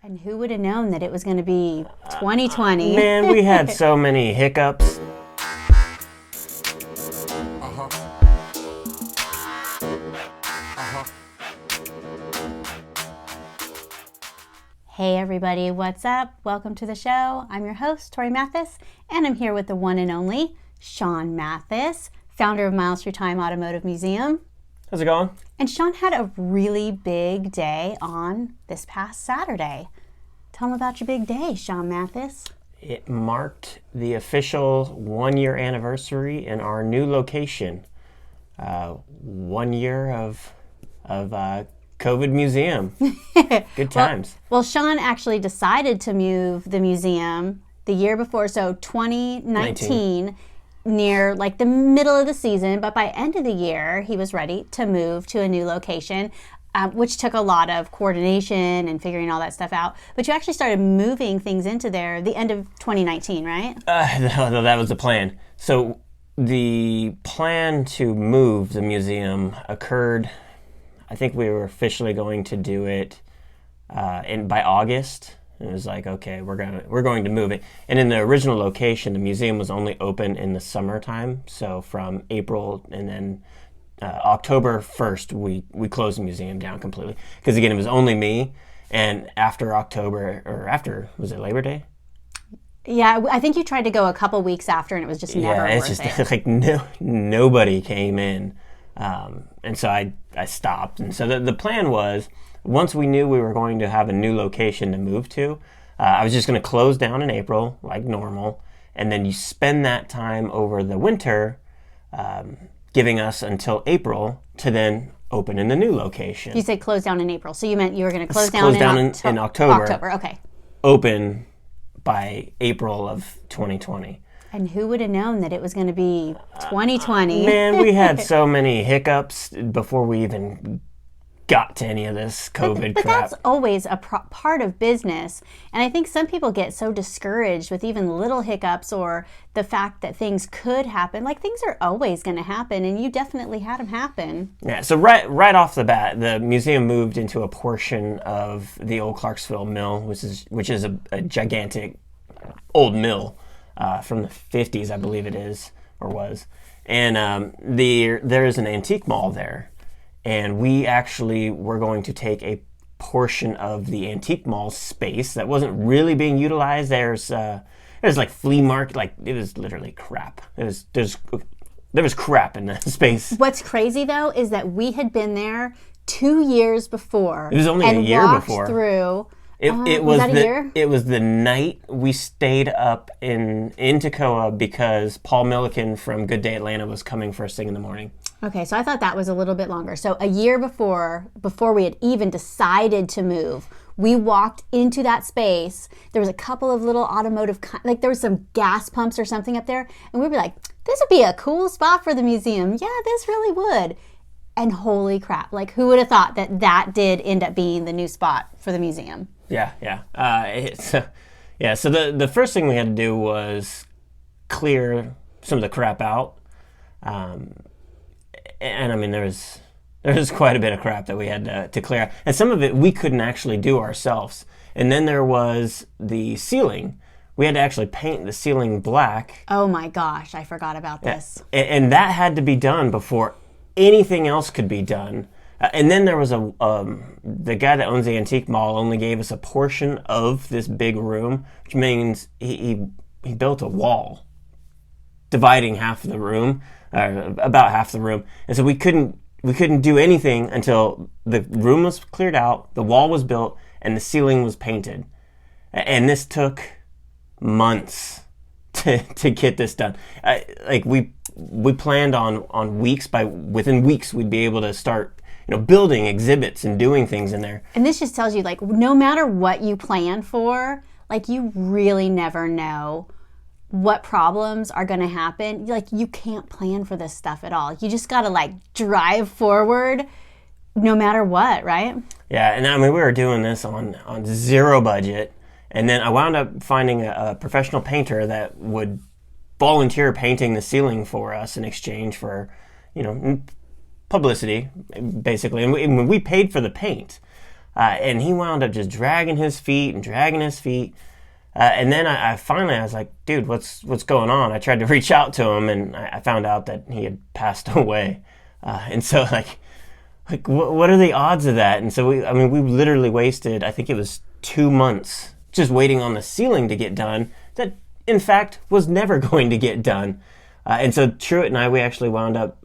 And who would have known that it was going to be 2020? Man, we had so many hiccups. Hey everybody, what's up? Welcome to the show. I'm your host, Torie Mathis, and I'm here with the one and only Sean Mathis, founder of Miles Through Time Automotive Museum. How's it going? And Sean had a really big day on this past Saturday. Tell them about your big day, Sean Mathis. It marked the official 1-year anniversary in our new location. 1 year of COVID museum. Good times. Well, Sean actually decided to move the museum the year before, so 2019, near like the middle of the season, but by end of the year, he was ready to move to a new location, which took a lot of coordination and figuring all that stuff out. But you actually started moving things into there the end of 2019, right? No, that was the plan. So the plan to move the museum occurred, I think we were officially going to do it by August. It was like, okay, we're going to move it. And in the original location, the museum was only open in the summertime. So from April and then October 1st, we closed the museum down completely. Because again, it was only me. And after was it Labor Day? Yeah, I think you tried to go a couple weeks after, and it was just never worth it. Yeah, it's just like nobody came in. And so I stopped. And so the plan was, once we knew we were going to have a new location to move to, I was just going to close down in April like normal. And then you spend that time over the winter, giving us until April to then open in the new location. You said close down in April, so you meant you were going to close down in October. October, okay. Open by April of 2020. And who would have known that it was going to be 2020? Man, we had so many hiccups before we even got to any of this COVID but crap. That's always a part of business. And I think some people get so discouraged with even little hiccups or the fact that things could happen. Like, things are always going to happen, and you definitely had them happen. Yeah, so right off the bat, the museum moved into a portion of the old Clarksville mill, which is a gigantic old mill. From the 50s, I believe it is, or was. And there is an antique mall there. And we actually were going to take a portion of the antique mall space that wasn't really being utilized. There's like flea market, like it was literally crap. There was crap in the space. Nice. What's crazy though is that we had been there 2 years before. It was only a year before. Through. It was the night we stayed up in Toccoa because Paul Milliken from Good Day Atlanta was coming first thing in the morning. Okay, so I thought that was a little bit longer. So a year before we had even decided to move, we walked into that space. There was a couple of little automotive, like there was some gas pumps or something up there. And we were like, this would be a cool spot for the museum. Yeah, this really would. And holy crap, like who would have thought that did end up being the new spot for the museum? Yeah. So the first thing we had to do was clear some of the crap out. And I mean, there was quite a bit of crap that we had to clear out. And some of it we couldn't actually do ourselves. And then there was the ceiling. We had to actually paint the ceiling black. Oh my gosh, I forgot about this. And that had to be done before anything else could be done. And then there was the guy that owns the antique mall only gave us a portion of this big room, which means he built a wall dividing half of the room, about half the room. And so we couldn't do anything until the room was cleared out, the wall was built, and the ceiling was painted. And this took months to get this done. We planned on weeks. Within weeks we'd be able to start building exhibits and doing things in there. And this just tells you, like, no matter what you plan for, like, you really never know what problems are going to happen. Like, you can't plan for this stuff at all. You just got to, like, drive forward no matter what, right? Yeah, and I mean, we were doing this on zero budget. And then I wound up finding a professional painter that would volunteer painting the ceiling for us in exchange for, publicity, basically. And we paid for the paint. And he wound up just dragging his feet. And then I finally, I was like, dude, what's going on? I tried to reach out to him, and I found out that he had passed away. And so, like what are the odds of that? And so we literally wasted, I think it was 2 months just waiting on the ceiling to get done that, in fact, was never going to get done. And so Truett and I, we actually wound up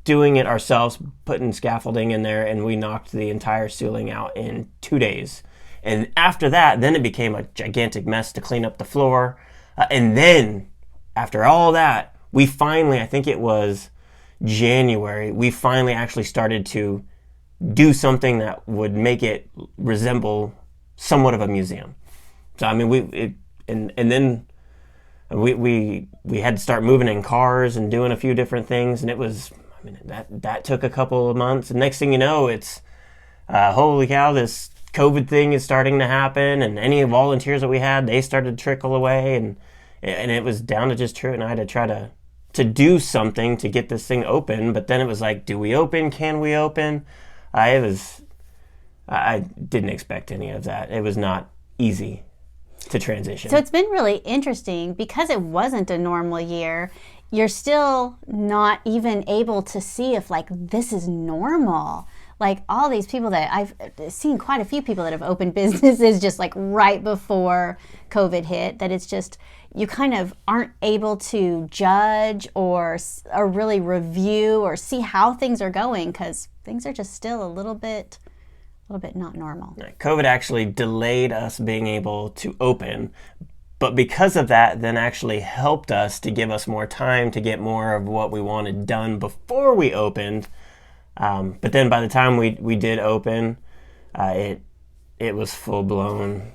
doing it ourselves, putting scaffolding in there, and we knocked the entire ceiling out in 2 days. And after that, then it became a gigantic mess to clean up the floor. And then, after all that, we finally, I think it was January, we finally actually started to do something that would make it resemble somewhat of a museum. So, I mean, then we had to start moving in cars and doing a few different things, and it was, I mean, that took a couple of months. And next thing you know, it's, holy cow, this COVID thing is starting to happen, and any volunteers that we had, they started to trickle away, and it was down to just Truett and I to try to do something to get this thing open. But then it was like, do we open? Can we open? I didn't expect any of that. It was not easy to transition. So it's been really interesting because it wasn't a normal year. You're still not even able to see if like this is normal. Like all these people that I've seen, quite a few people that have opened businesses just like right before COVID hit, that it's just, you kind of aren't able to judge or really review or see how things are going because things are just still a little bit not normal. COVID actually delayed us being able to open, but because of that, then actually helped us to give us more time to get more of what we wanted done before we opened. But then by the time we did open, it was full blown,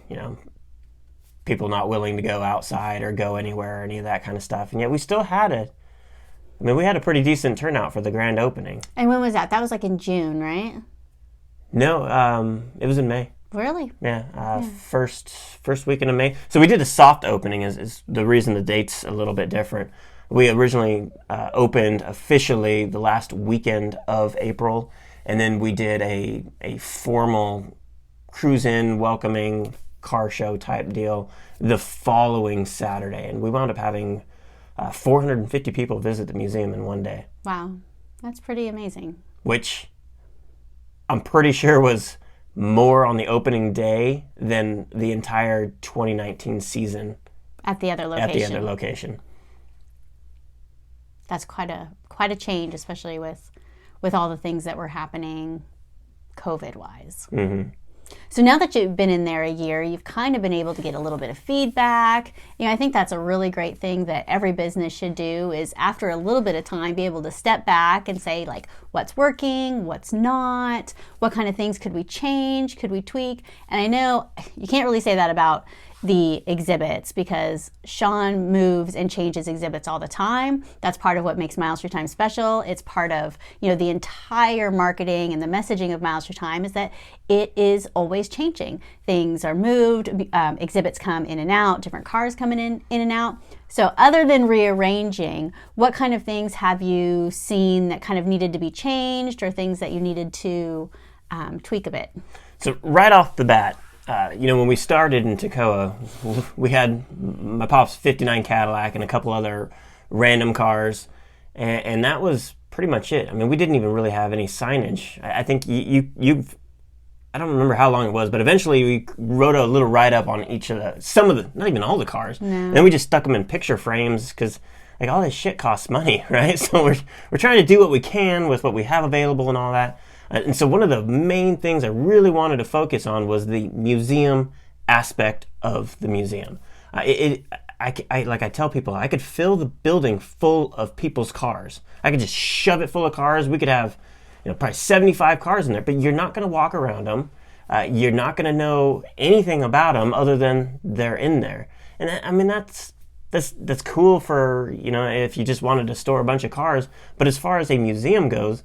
people not willing to go outside or go anywhere or any of that kind of stuff. And yet we still had we had a pretty decent turnout for the grand opening. And when was that? That was like in June, right? No, it was in May. Really? Yeah, first weekend of May. So we did a soft opening is the reason the date's a little bit different. We originally opened officially the last weekend of April, and then we did a formal cruise-in welcoming car show type deal the following Saturday. And we wound up having 450 people visit the museum in one day. Wow, that's pretty amazing. Which I'm pretty sure was more on the opening day than the entire 2019 season at the other location. That's quite a change, especially with all the things that were happening COVID-wise. Mm-hmm. So now that you've been in there a year, you've kind of been able to get a little bit of feedback. I think that's a really great thing that every business should do, is after a little bit of time be able to step back and say, like, what's working, what's not, what kind of things could we change, could we tweak? And I know you can't really say that about the exhibits because Sean moves and changes exhibits all the time. That's part of what makes Miles Through Time special. It's part of, the entire marketing and the messaging of Miles Through Time is that it is always changing. Things are moved, exhibits come in and out, different cars coming in and out. So other than rearranging, what kind of things have you seen that kind of needed to be changed or things that you needed to tweak a bit? So right off the bat, when we started in Toccoa, we had my pop's 59 Cadillac and a couple other random cars, and that was pretty much it. We didn't even really have any signage. I think I don't remember how long it was, but eventually we wrote a little write-up on not even all the cars. No. And then we just stuck them in picture frames because like all this shit costs money, right? So we're trying to do what we can with what we have available and all that. And so one of the main things I really wanted to focus on was the museum aspect of the museum. Like I tell people, I could fill the building full of people's cars. I could just shove it full of cars. We could have, probably 75 cars in there, but you're not going to walk around them. You're not going to know anything about them other than they're in there. And that's cool for, if you just wanted to store a bunch of cars. But as far as a museum goes,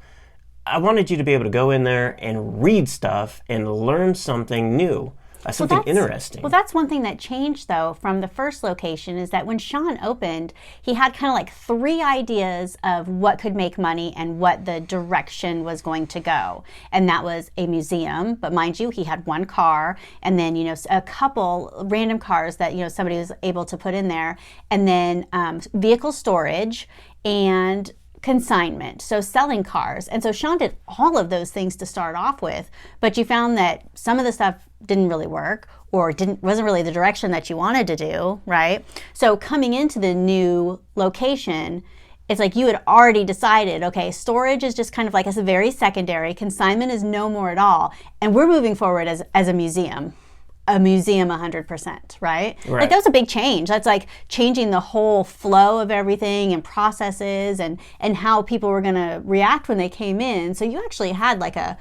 I wanted you to be able to go in there and read stuff and learn something new. something interesting. Well, that's one thing that changed, though, from the first location is that when Sean opened, he had kind of like 3 ideas of what could make money and what the direction was going to go. And that was a museum, but mind you, he had 1 car and then, a couple random cars that, somebody was able to put in there, and then vehicle storage and consignment, so selling cars. And so Sean did all of those things to start off with, but you found that some of the stuff didn't really work or wasn't really the direction that you wanted to do, right? So coming into the new location, it's like you had already decided, okay, storage is just kind of like as a very secondary, consignment is no more at all, and we're moving forward as a museum. A museum 100%, right? Like that was a big change. That's like changing the whole flow of everything and processes and how people were going to react when they came in. So you actually had like a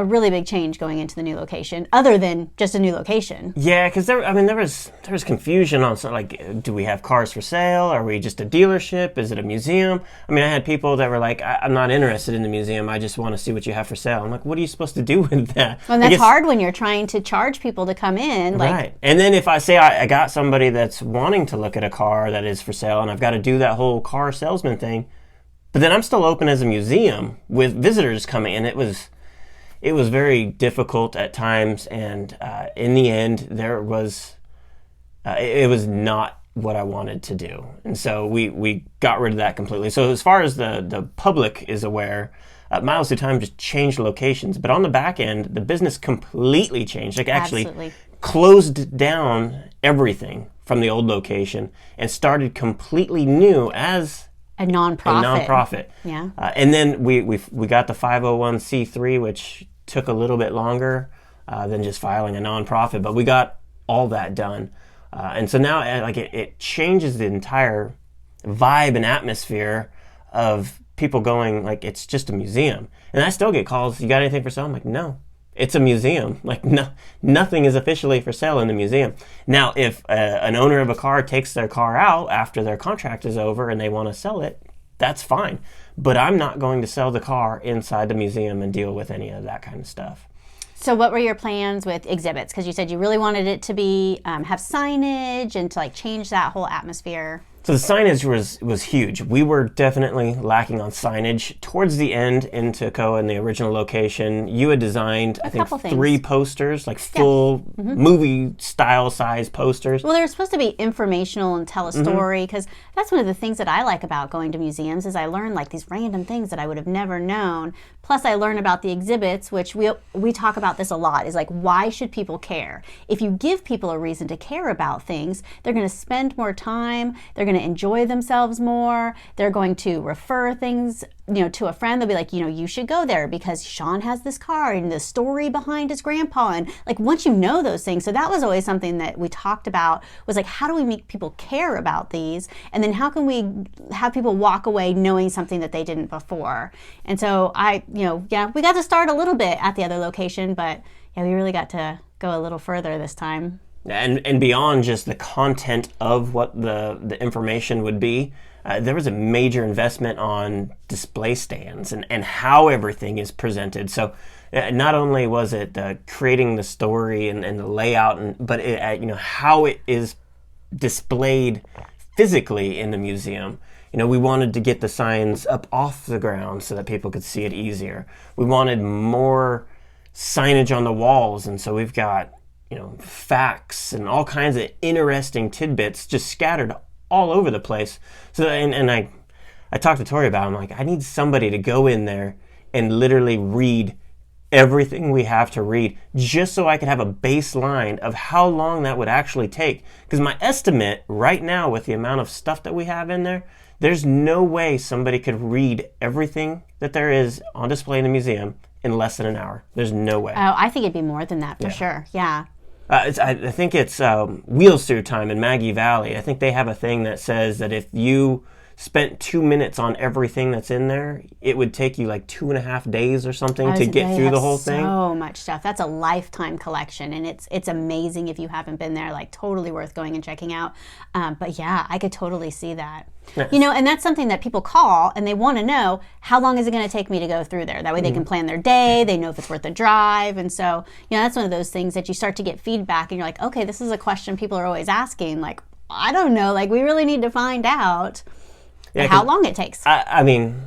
really big change going into the new location, other than just a new location. Yeah, because there was confusion on like, do we have cars for sale? Are we just a dealership? Is it a museum? I mean, I had people that were like, I'm not interested in the museum. I just want to see what you have for sale. I'm like, what are you supposed to do with that? Well, and that's hard when you're trying to charge people to come in. Right. And then if I say I got somebody that's wanting to look at a car that is for sale, and I've got to do that whole car salesman thing, but then I'm still open as a museum with visitors coming in. It was very difficult at times, and in the end, it was not what I wanted to do. And so we got rid of that completely. So as far as the public is aware, Miles Through Time just changed locations. But on the back end, the business completely changed. Like actually Absolutely. Closed down everything from the old location and started completely new as a nonprofit. Yeah. And then we got the 501c3, which took a little bit longer than just filing a nonprofit, but we got all that done. And so now it changes the entire vibe and atmosphere of people going like, it's just a museum. And I still get calls, you got anything for sale? I'm like, no, it's a museum. Like nothing is officially for sale in the museum. Now, if an owner of a car takes their car out after their contract is over and they want to sell it, that's fine. But I'm not going to sell the car inside the museum and deal with any of that kind of stuff. So what were your plans with exhibits? Because you said you really wanted it to be have signage and to like change that whole atmosphere. So the signage was huge. We were definitely lacking on signage. Towards the end in Toccoa, in the original location, you had designed, I think, 3 posters, like full movie-style size posters. Well, they were supposed to be informational and tell a story, because that's one of the things that I like about going to museums is I learn like these random things that I would have never known. Plus, I learn about the exhibits, which we talk about this a lot, is like, why should people care? If you give people a reason to care about things, they're going to spend more time, they're going to enjoy themselves more, they're going to refer things to a friend. They'll be like, you should go there because Sean has this car and the story behind his grandpa. And like, once you know those things, so that was always something that we talked about, was like, how do we make people care about these? And then how can we have people walk away knowing something that they didn't before? And so we got to start a little bit at the other location, but yeah, we really got to go a little further this time. And beyond just the content of what the information would be, there was a major investment on display stands and how everything is presented. So not only was it creating the story and the layout, but how it is displayed physically in the museum. We wanted to get the signs up off the ground so that people could see it easier. We wanted more signage on the walls, and so we've got facts and all kinds of interesting tidbits just scattered all over the place. So, and I talked to Torie about it. I'm like, I need somebody to go in there and literally read everything we have to read, just so I could have a baseline of how long that would actually take. Because my estimate right now, with the amount of stuff that we have in there, there's no way somebody could read everything that there is on display in the museum in less than an hour. There's no way. Oh, I think it'd be more than that for sure. Yeah. I think it's Wheels Through Time in Maggie Valley. I think they have a thing that says that if you spent 2 minutes on everything that's in there, it would take you like 2.5 days or something to get through the whole thing. So much stuff. That's a lifetime collection, and it's amazing if you haven't been there. Like totally worth going and checking out. But yeah, I could totally see that. Yes. You know, and that's something that people call and they want to know, how long is it going to take me to go through there? That way they can plan their day. They know if it's worth the drive. And so, you know, that's one of those things that you start to get feedback and you're like, okay, this is a question people are always asking. Like, I don't know. Like, we really need to find out how long it takes. I mean,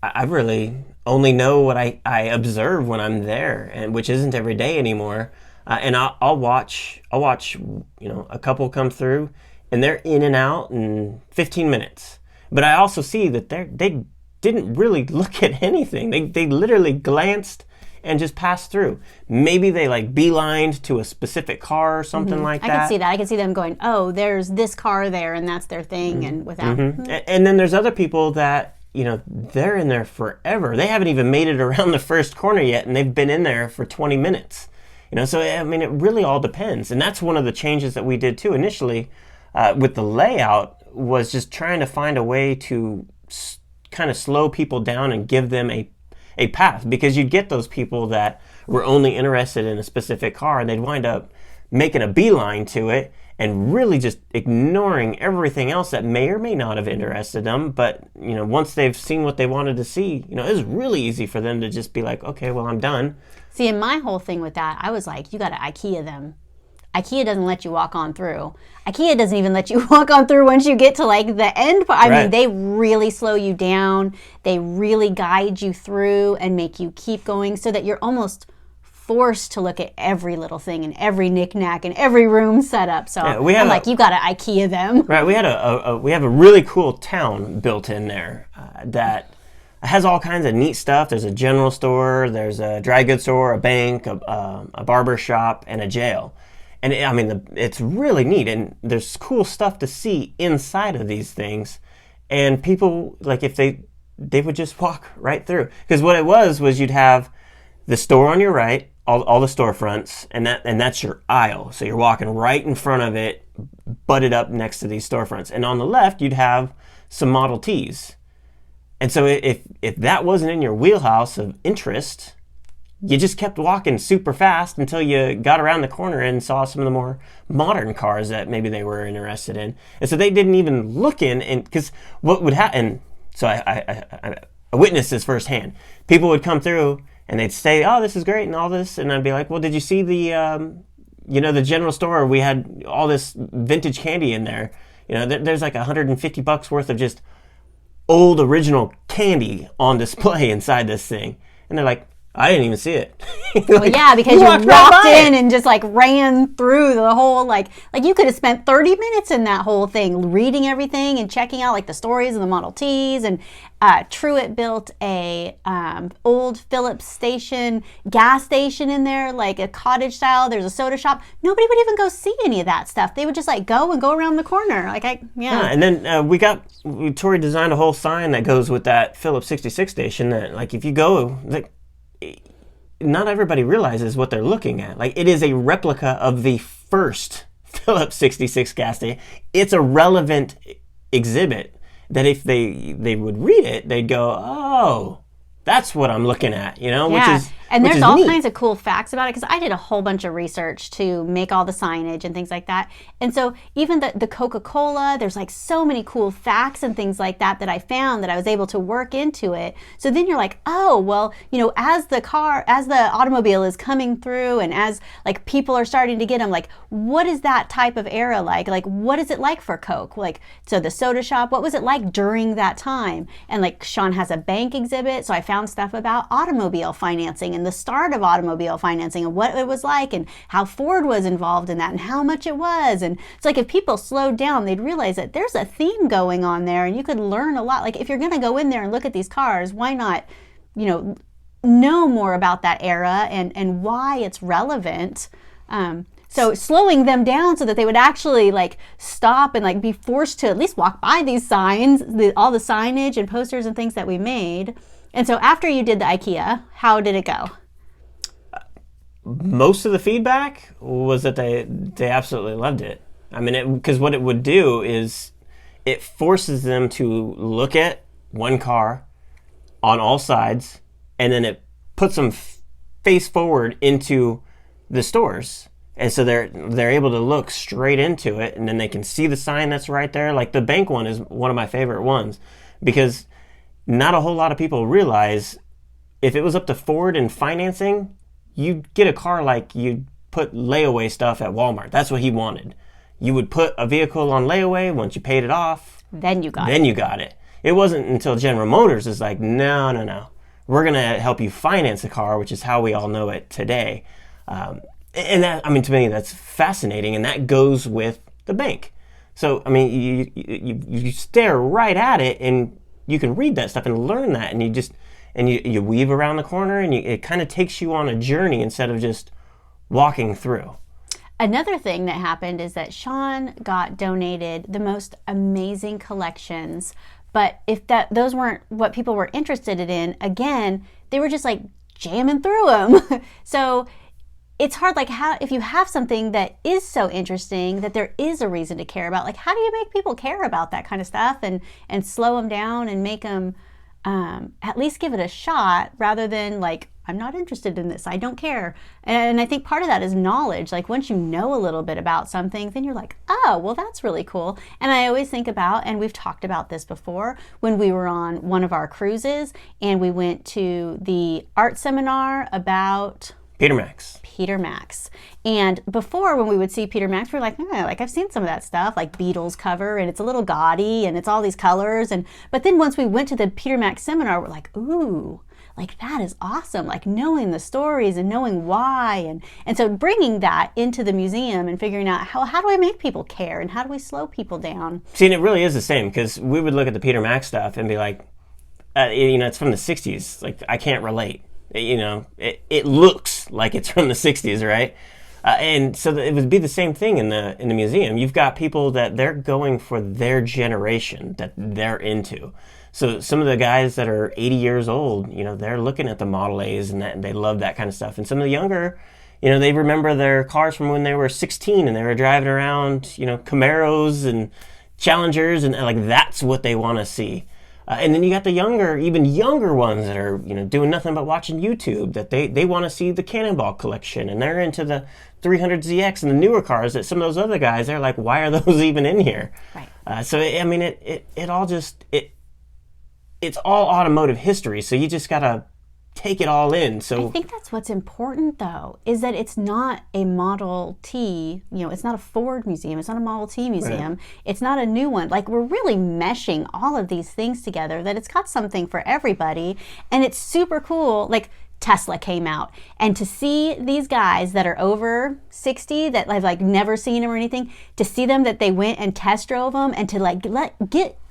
I really only know what I observe when I'm there, and which isn't every day anymore. And I'll watch, you know, a couple come through, and they're in and out in 15 minutes. But I also see that they didn't really look at anything. They literally glanced and just passed through. Maybe they like beelined to a specific car or something like that. I can see that. I can see them going, oh, there's this car there, and that's their thing, and without. And then there's other people that, you know, they're in there forever. They haven't even made it around the first corner yet, and they've been in there for 20 minutes. You know, so I mean, it really all depends. And that's one of the changes that we did too initially with the layout, was just trying to find a way to kind of slow people down and give them a path, because you'd get those people that were only interested in a specific car, and they'd wind up making a beeline to it and really just ignoring everything else that may or may not have interested them. But, you know, once they've seen what they wanted to see, you know, it was really easy for them to just be like, okay, well, I'm done. See, and my whole thing with that, I was like, you got to IKEA them. IKEA doesn't let you walk on through. IKEA doesn't even let you walk on through once you get to like the end part. I mean, they really slow you down. They really guide you through and make you keep going, so that you're almost forced to look at every little thing and every knick-knack and every room setup. So I'm like, you got to IKEA them. Right. We have a really cool town built in there that has all kinds of neat stuff. There's a general store, there's a dry goods store, a bank, a barber shop, and a jail. And I mean, it's really neat, and there's cool stuff to see inside of these things. And people, like, if they would just walk right through. Because what it was you'd have the store on your right, all the storefronts, and that's your aisle. So you're walking right in front of it, butted up next to these storefronts. And on the left, you'd have some Model Ts. And so if that wasn't in your wheelhouse of interest, you just kept walking super fast until you got around the corner and saw some of the more modern cars that maybe they were interested in. And so they didn't even look in, and because what would happen, so I witnessed this firsthand. People would come through and they'd say, oh, this is great and all this. And I'd be like, well, did you see the, the general store? We had all this vintage candy in there. You know, there's like $150 worth of just old original candy on display inside this thing. And they're like, I didn't even see it. Well, yeah, because you walked in and just like ran through the whole, like you could have spent 30 minutes in that whole thing, reading everything and checking out like the stories of the Model Ts. And Truett built a old Phillips station, gas station in there, like a cottage style. There's a soda shop. Nobody would even go see any of that stuff. They would just like go around the corner. Yeah. And then Torie designed a whole sign that goes with that Phillips 66 station that, like, if you go, like, not everybody realizes what they're looking at. Like, it is a replica of the first Phillips 66 gas station. It's a relevant exhibit that if they would read it, they'd go, oh, that's what I'm looking at, Yeah. And there's all kinds of cool facts about it, because I did a whole bunch of research to make all the signage and things like that. And so even the Coca-Cola, there's like so many cool facts and things like that I found that I was able to work into it. So then you're like, oh, well, as the automobile is coming through and as like people are starting to get them, like, what is that type of era like? Like, what is it like for Coke? Like, so the soda shop, what was it like during that time? And like Sean has a bank exhibit. So I found stuff about automobile financing and the start of automobile financing and what it was like and how Ford was involved in that and how much it was. And it's like if people slowed down, they'd realize that there's a theme going on there and you could learn a lot. Like if you're going to go in there and look at these cars, why not, know more about that era and why it's relevant. So slowing them down so that they would actually like stop and like be forced to at least walk by these signs, all the signage and posters and things that we made. And so after you did the IKEA, how did it go? Most of the feedback was that they absolutely loved it. I mean, because what it would do is it forces them to look at one car on all sides, and then it puts them face forward into the stores. And so they're able to look straight into it, and then they can see the sign that's right there. Like the bank one is one of my favorite ones, because not a whole lot of people realize if it was up to Ford and financing, you'd get a car like you'd put layaway stuff at Walmart. That's what he wanted. You would put a vehicle on layaway. Once you paid it off, then you got it. It wasn't until General Motors is like, no. We're going to help you finance a car, which is how we all know it today. And that, I mean, to me, that's fascinating, and that goes with the bank. So, I mean, you stare right at it, and you can read that stuff and learn that, and you weave around the corner, and it kind of takes you on a journey instead of just walking through. Another thing that happened is that Sean got donated the most amazing collections, but if those weren't what people were interested in, again, they were just like jamming through them. So it's hard, like how, if you have something that is so interesting that there is a reason to care about, like how do you make people care about that kind of stuff and slow them down and make them at least give it a shot rather than like, I'm not interested in this, I don't care. And I think part of that is knowledge. Like once you know a little bit about something, then you're like, oh, well, that's really cool. And I always think about, and we've talked about this before, when we were on one of our cruises and we went to the art seminar about Peter Max. And before, when we would see Peter Max, we were like, like I've seen some of that stuff, like Beatles cover, and it's a little gaudy, and it's all these colors. But then once we went to the Peter Max seminar, we're like, ooh, like that is awesome. Like knowing the stories and knowing why, and so bringing that into the museum and figuring out how do I make people care and how do we slow people down. See, and it really is the same, because we would look at the Peter Max stuff and be like, it's from the '60s. Like I can't relate. It looks like it's from the 60s, right? And so it would be the same thing in the museum. You've got people that they're going for their generation that they're into. So some of the guys that are 80 years old, they're looking at the Model A's and they love that kind of stuff. And some of the younger, they remember their cars from when they were 16 and they were driving around, Camaros and Challengers, and like that's what they want to see. And then you got the even younger ones that are, doing nothing but watching YouTube, that they want to see the Cannonball collection, and they're into the 300ZX and the newer cars that some of those other guys, they're like, why are those even in here? Right. So, it all just, it's all automotive history, so you just got to take it all in. So I think that's what's important, though, is that it's not a Model T, it's not a Ford museum, it's not a Model T museum, right. It's not a new one. Like we're really meshing all of these things together, that it's got something for everybody, and it's super cool. Like Tesla came out, and to see these guys that are over 60 that I've like never seen them or anything, to see them that they went and test drove them, and to like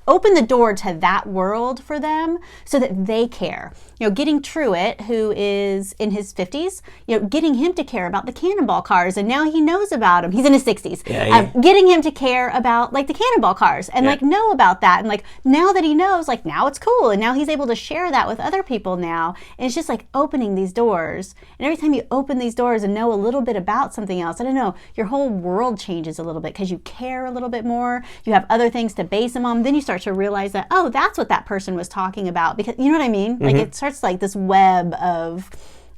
open the door to that world for them so that they care. Getting Truett, who is in his 50s, getting him to care about the Cannonball cars, and now he knows about them. He's in his 60s. Yeah. Getting him to care about like the Cannonball cars and like know about that, and like now that he knows, like now it's cool, and now he's able to share that with other people now. And it's just like opening these doors. And every time you open these doors and know a little bit about something else, I don't know, your whole world changes a little bit because you care a little bit more. You have other things to base them on. Then you start to realize that, oh, that's what that person was talking about, because you know what I mean? Mm-hmm. Like it starts like this web of,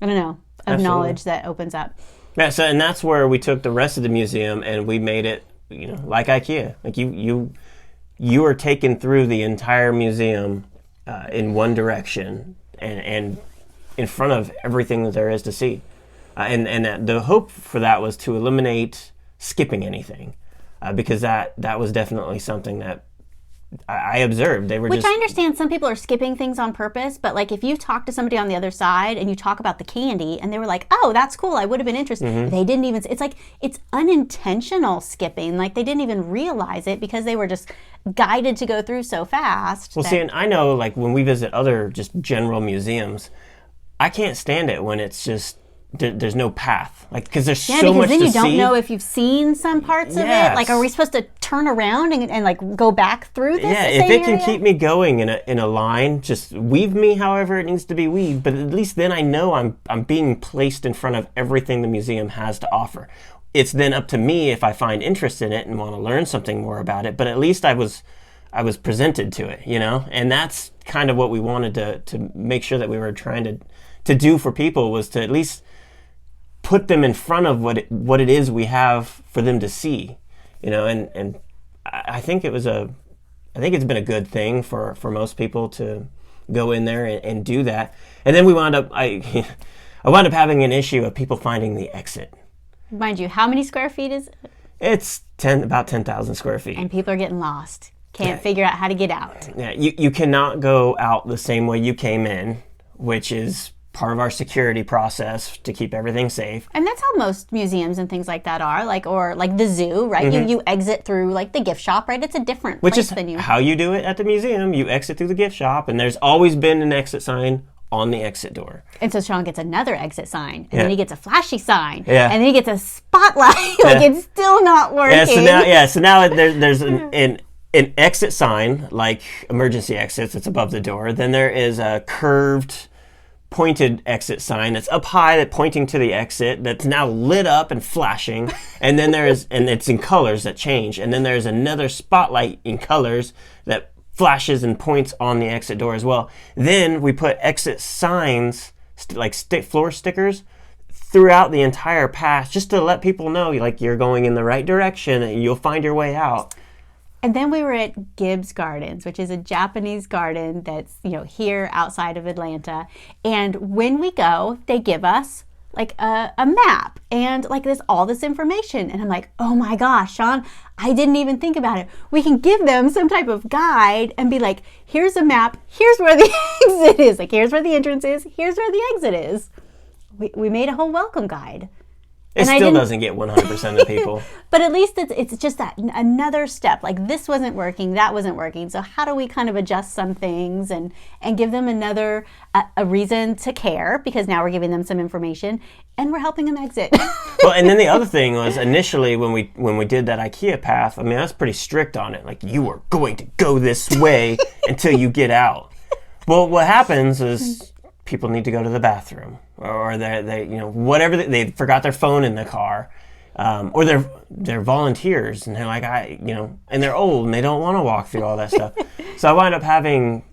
I don't know, of Absolutely. Knowledge that opens up. Yeah, so and that's where we took the rest of the museum and we made it, like IKEA. Like you are taken through the entire museum in one direction and in front of everything that there is to see. And the hope for that was to eliminate skipping anything, because that was definitely something that I observed. Which I understand some people are skipping things on purpose, but like if you talk to somebody on the other side and you talk about the candy and they were like, oh, that's cool, I would have been interested. Mm-hmm. They didn't even, it's like, it's unintentional skipping. Like they didn't even realize it because they were just guided to go through so fast. Well, see, and I know like when we visit other just general museums, I can't stand it when it's just, there's no path, like because there's so much to see. Yeah, because then you don't know if you've seen some parts of it. Like, are we supposed to turn around and like go back through this? Yeah, if it can keep me going in a line, just weave me however it needs to be weaved. But at least then I know I'm being placed in front of everything the museum has to offer. It's then up to me if I find interest in it and want to learn something more about it. But at least I was I was presented to it, and that's kind of what we wanted to make sure that we were trying to do for people, was to at least put them in front of what it is we have for them to see, and I think it's been a good thing for most people to go in there and do that. And then I wound up having an issue of people finding the exit. Mind you, how many square feet is it? It's about 10,000 square feet. And people are getting lost. Can't figure out how to get out. Yeah, you cannot go out the same way you came in, which is part of our security process to keep everything safe. And that's how most museums and things like that are, or the zoo, right? Mm-hmm. You exit through the gift shop, right? It's a different place than you. Which is how you do it at the museum. You exit through the gift shop, and there's always been an exit sign on the exit door. And so Sean gets another exit sign, and then he gets a flashy sign, and then he gets a spotlight. It's still not working. So now there's an exit sign, like emergency exits, that's above the door. Then there is a curved, pointed exit sign that's up high, that pointing to the exit, that's now lit up and flashing. And then and it's in colors that change. And then there's another spotlight in colors that flashes and points on the exit door as well. Then we put exit signs, floor stickers, throughout the entire path, just to let people know, you're going in the right direction and you'll find your way out. And then we were at Gibbs Gardens, which is a Japanese garden that's, here outside of Atlanta. And when we go, they give us a map and all this information. And I'm like, oh my gosh, Sean, I didn't even think about it. We can give them some type of guide and be like, here's a map, here's where the exit is. Here's where the entrance is, here's where the exit is. We made a whole welcome guide. It still doesn't get 100% of people. But at least it's just that another step. This wasn't working, that wasn't working. So how do we kind of adjust some things and give them another a reason to care, because now we're giving them some information and we're helping them exit. Well, and then the other thing was, initially when we did that IKEA path, I was pretty strict on it. You are going to go this way until you get out. Well, what happens is people need to go to the bathroom, or they whatever, they forgot their phone in the car, or they're volunteers and they're like, and they're old and they don't want to walk through all that stuff. So I wind up having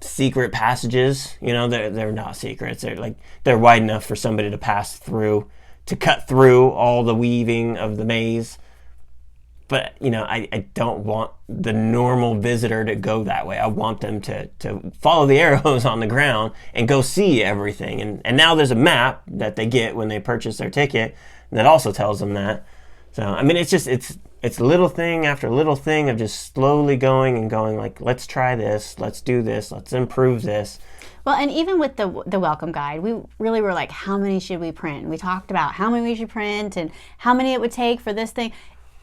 secret passages. They're not secrets. They're wide enough for somebody to pass through, to cut through all the weaving of the maze. But, I don't want the normal visitor to go that way. I want them to follow the arrows on the ground and go see everything. And now there's a map that they get when they purchase their ticket that also tells them that. So, it's little thing after little thing of just slowly going, let's try this, let's do this, let's improve this. Well, and even with the welcome guide, we really were like, how many should we print? We talked about how many we should print and how many it would take for this thing.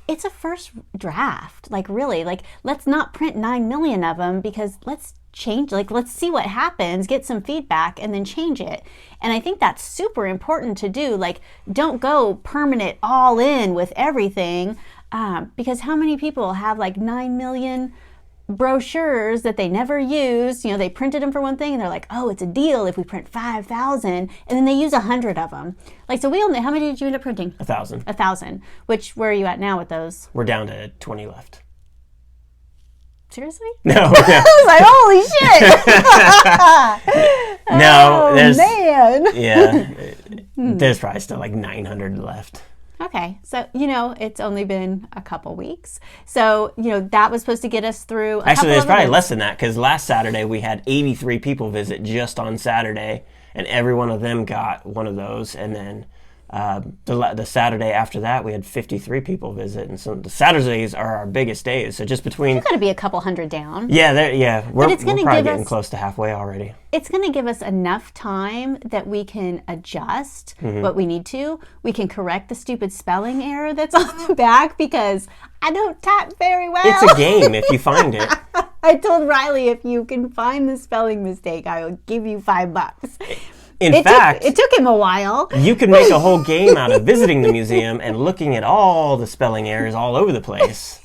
It's a first draft, really, let's not print 9 million of them, because let's change, let's see what happens, get some feedback, and then change it. And I think that's super important to do. Don't go permanent all in with everything, because how many people have 9 million brochures that they never use? They printed them for one thing and they're like, oh, it's a deal if we print 5,000, and then they use 100 of them. So how many did you end up printing? 1,000. 1,000. Where are you at now with those? We're down to 20 left. Seriously? No. I was like, holy shit. No, there's, man. Yeah, there's probably still 900 left. Okay, so, it's only been a couple weeks. So, that was supposed to get us through Actually, there's probably less than that, because last Saturday we had 83 people visit just on Saturday, and every one of them got one of those. And then the Saturday after that, we had 53 people visit. And so the Saturdays are our biggest days. So just between... You've got to be a couple hundred down. Yeah, we're probably getting close to halfway already. It's going to give us enough time that we can adjust what we need to. We can correct the stupid spelling error that's on the back, because I don't type very well. It's a game if you find it. I told Riley, if you can find the spelling mistake, I will give you $5. In fact, it took him a while. You could make a whole game out of visiting the museum and looking at all the spelling errors all over the place.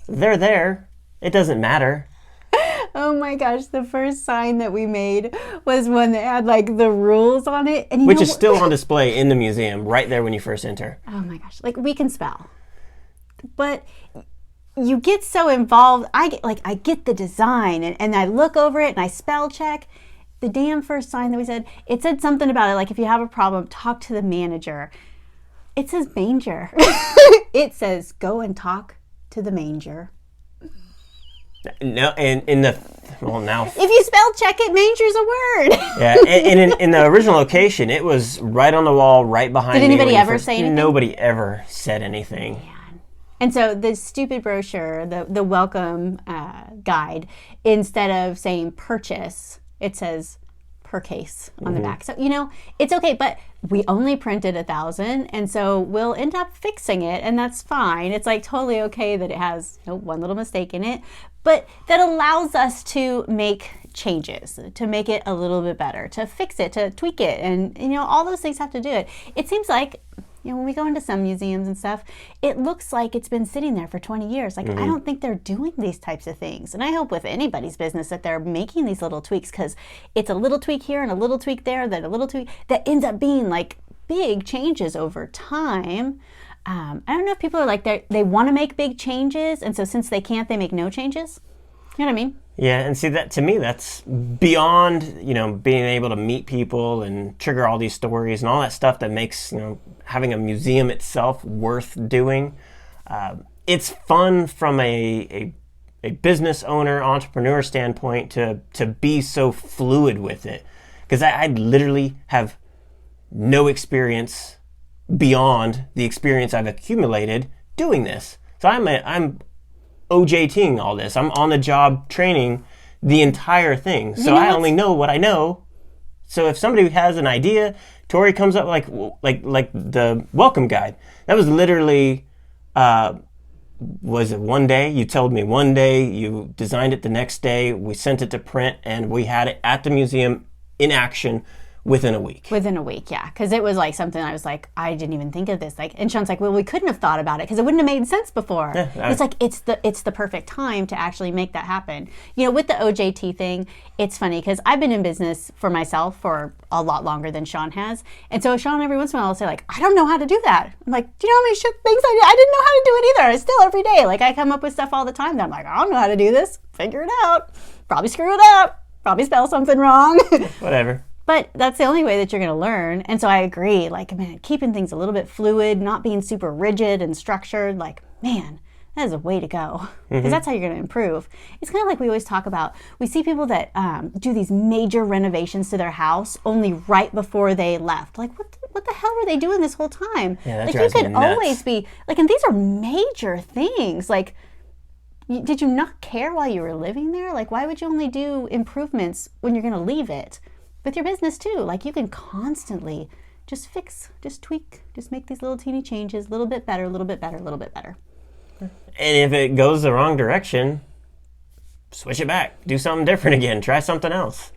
They're there. It doesn't matter. Oh my gosh, the first sign that we made was one that had the rules on it. And which is still on display in the museum right there when you first enter. Oh my gosh, we can spell. But you get so involved. I get the design and I look over it and I spell check. The damn first sign that we said, it said something about it, like if you have a problem, talk to the manager. It says manger. It says go and talk to the manger. No, and in the now if you spell check it, manger's a word. Yeah, and in the original location, it was right on the wall, right behind me. Did anybody ever say anything? Nobody ever said anything. Man. And so the stupid brochure, the welcome guide, instead of saying purchase, it says per case on the back. So, it's okay, but we only printed 1,000, and so we'll end up fixing it, and that's fine. It's like totally okay that it has one little mistake in it, but that allows us to make changes, to make it a little bit better, to fix it, to tweak it, and all those things have to do it. It seems like when we go into some museums and stuff, it looks like it's been sitting there for 20 years. Like, I don't think they're doing these types of things. And I hope with anybody's business that they're making these little tweaks, because it's a little tweak here and a little tweak there, then a little tweak that ends up being like big changes over time. I don't know if people are like they want to make big changes, and so since they can't, they make no changes. You know what I mean? Yeah, and see, that to me, that's beyond, being able to meet people and trigger all these stories and all that stuff that makes, having a museum itself worth doing. It's fun from a business owner, entrepreneur standpoint to be so fluid with it. Because I literally have no experience beyond the experience I've accumulated doing this. So I'm OJTing all this. I'm on the job training the entire thing. So I only know what I know. So if somebody has an idea, Torie comes up like the welcome guide. That was literally, was it one day? You told me one day, you designed it the next day, we sent it to print, and we had it at the museum in action within a week. Within a week, yeah. Because it was like something I was like, I didn't even think of this. And Sean's like, well, we couldn't have thought about it because it wouldn't have made sense before. Yeah, it's like, it's the perfect time to actually make that happen. With the OJT thing, it's funny because I've been in business for myself for a lot longer than Sean has. And so Sean every once in a while will say like, I don't know how to do that. I'm like, do you know how many things I did? I didn't know how to do it either. I still every day. Like I come up with stuff all the time that I'm like, I don't know how to do this. Figure it out. Probably screw it up. Probably spell something wrong. Whatever. But that's the only way that you're going to learn. And so I agree, like, man, keeping things a little bit fluid, not being super rigid and structured, like, man, that is a way to go. Because that's how you're going to improve. It's kind of like we always talk about, we see people that do these major renovations to their house only right before they left. Like, what the hell were they doing this whole time? Yeah, that like, drives you could me nuts. always be, like, and these are major things. Like, did you not care while you were living there? Like, why would you only do improvements when you're going to leave it? With your business too, like you can constantly just fix, just tweak, just make these little teeny changes, a little bit better, a little bit better, a little bit better. And if it goes the wrong direction, switch it back, do something different again, try something else.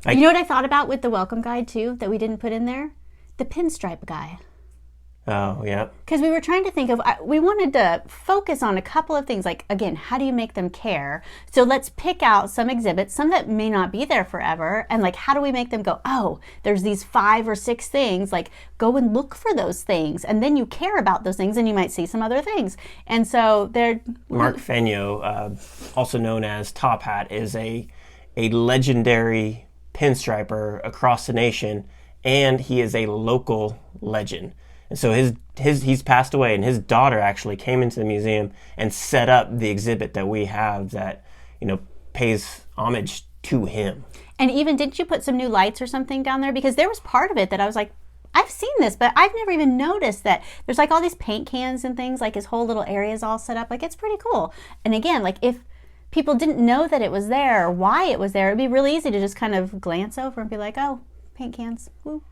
You know what I thought about with the welcome guide too, that we didn't put in there? The pinstripe guy. Oh, yeah. Because we were trying to think of, we wanted to focus on a couple of things, like, again, how do you make them care? So let's pick out some exhibits, some that may not be there forever, and like, how do we make them go, oh, there's these 5 or 6 things, like, go and look for those things, and then you care about those things, and you might see some other things. And so they're... Mark Fenyo, also known as Top Hat, is a legendary pinstriper across the nation, and he is a local legend. And so he's passed away, and his daughter actually came into the museum and set up the exhibit that we have that, pays homage to him. And even, didn't you put some new lights or something down there? Because there was part of it that I was like, I've seen this, but I've never even noticed that there's like all these paint cans and things, like his whole little area is all set up. Like, it's pretty cool. And again, like if people didn't know that it was there or why it was there, it'd be really easy to just kind of glance over and be like, oh, paint cans, woo.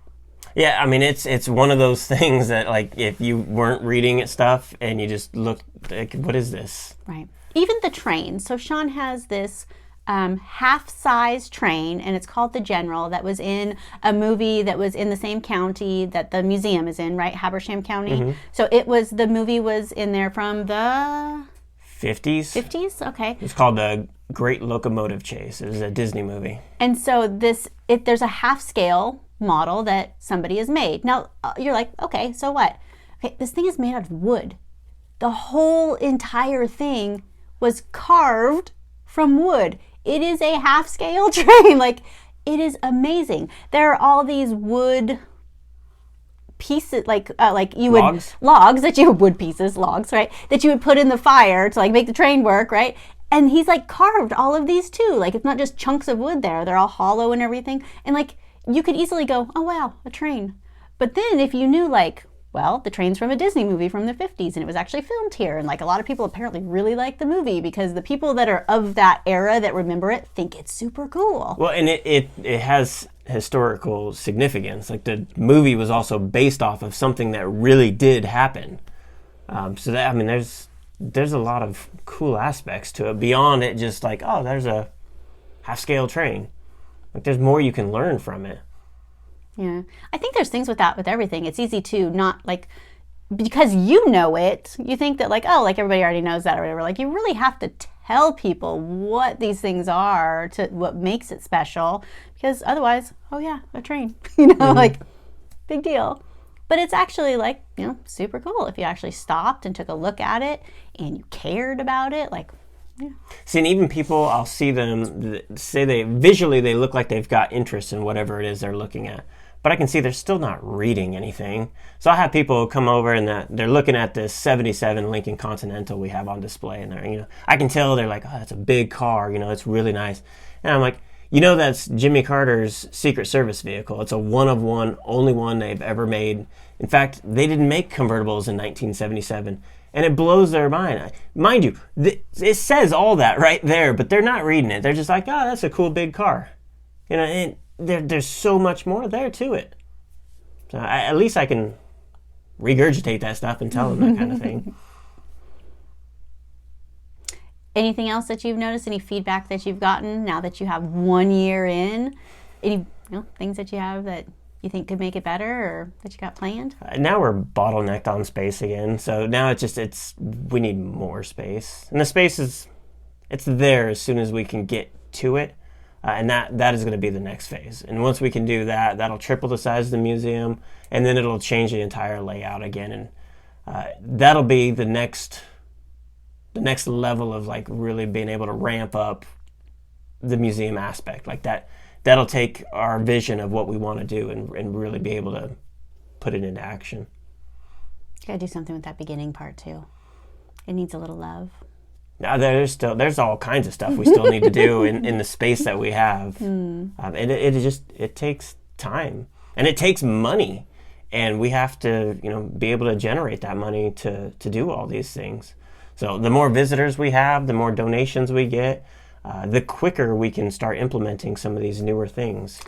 Yeah, I mean, it's one of those things that, like, if you weren't reading at stuff and you just look, like, what is this? Right. Even the train. So Sean has this half-size train, and it's called the General, that was in a movie that was in the same county that the museum is in, right? Habersham County. So the movie was in there from the... 50s? 50s? Okay. It's called The Great Locomotive Chase. It was a Disney movie. And so there's a half-scale model that somebody has made. Now, you're like, okay, so what? Okay, this thing is made out of wood. the whole entire thing was carved from wood. It is a half-scale train. Like, it is amazing. There are all these wood pieces, like you would logs that you wood pieces, logs, right? That you would put in the fire to like make the train work, right? And he's like carved all of these too. Like, it's not just chunks of wood there. They're all hollow and everything. And like, you could easily go, oh wow, a train. But then if you knew like, well, the train's from a Disney movie from the 50s and it was actually filmed here. And like a lot of people apparently really like the movie because the people that are of that era that remember it think it's super cool. Well, and it has historical significance. Like, the movie was also based off of something that really did happen. So that, I mean, there's a lot of cool aspects to it beyond it just like, oh, there's a half-scale train. Like, there's more you can learn from it. Yeah. I think there's things with that, with everything. It's easy to not, like, because you know it, you think that, like, oh, like, everybody already knows that or whatever. Like, you really have to tell people what these things are, to what makes it special, because otherwise, oh, yeah, a train. Like, big deal. But it's actually, like, super cool if you actually stopped and took a look at it and you cared about it. Like, yeah. See, and even people, I'll see them say they look like they've got interest in whatever it is they're looking at. But I can see they're still not reading anything. So I have people come over and they're looking at this 77 Lincoln Continental we have on display. And I can tell they're like, oh, that's a big car. It's really nice. And I'm like, that's Jimmy Carter's Secret Service vehicle. It's a one-of-one, only one they've ever made. In fact, they didn't make convertibles in 1977. And it blows their mind. Mind you, it says all that right there, but they're not reading it. They're just like, oh, that's a cool big car. And there's so much more there to it. So at least I can regurgitate that stuff and tell them that kind of thing. Anything else that you've noticed? Any feedback that you've gotten now that you have 1 year in? Any things that you have that you think could make it better or that you got planned? Now we're bottlenecked on space again. So now we need more space. And the space it's there as soon as we can get to it. And that is going to be the next phase. And once we can do that, that'll triple the size of the museum, and then it'll change the entire layout again. And that'll be the next level of like really being able to ramp up the museum aspect. Like that'll take our vision of what we want to do and really be able to put it into action. You got to do something with that beginning part too. It needs a little love. Now there's all kinds of stuff we still need to do in the space that we have. It takes time and it takes money, and we have to be able to generate that money to do all these things. So the more visitors we have, the more donations we get, the quicker we can start implementing some of these newer things.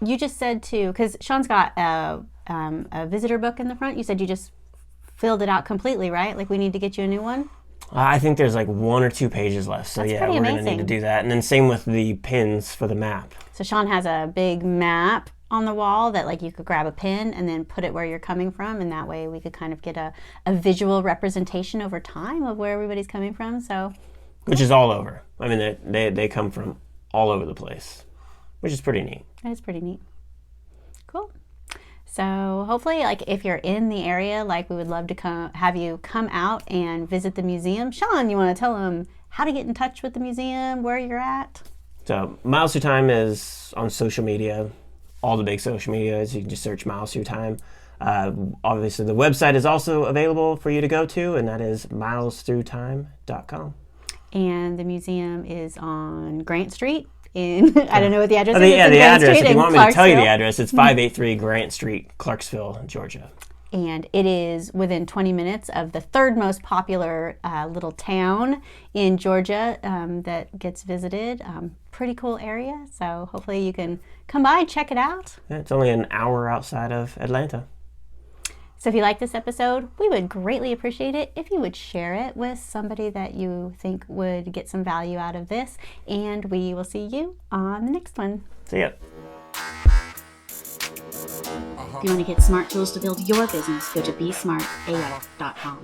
You just said too, because Sean's got a visitor book in the front. You said you just filled it out completely, right? Like, we need to get you a new one. I think there's like 1 or 2 pages left. So yeah, we're going to need to do that. And then same with the pins for the map. So Sean has a big map on the wall that like you could grab a pin and then put it where you're coming from. And that way we could kind of get a visual representation over time of where everybody's coming from. So, which is all over. I mean, they come from all over the place, which is pretty neat. That is pretty neat. Cool. So hopefully, like, if you're in the area, like, we would love to have you come out and visit the museum. Sean, you want to tell them how to get in touch with the museum, where you're at? So Miles Through Time is on social media, all the big social medias. You can just search Miles Through Time. Obviously, the website is also available for you to go to, and that is milesthroughtime.com. And the museum is on Grant Street. I don't know what the address is. Yeah, the address. If you want me to tell you the address, it's 583 Grant Street, Clarksville, Georgia. And it is within 20 minutes of the third most popular little town in Georgia that gets visited. Pretty cool area. So hopefully you can come by and check it out. Yeah, it's only an hour outside of Atlanta. So if you like this episode, we would greatly appreciate it if you would share it with somebody that you think would get some value out of this. And we will see you on the next one. See ya. If you want to get smart tools to build your business, go to besmartaf.com.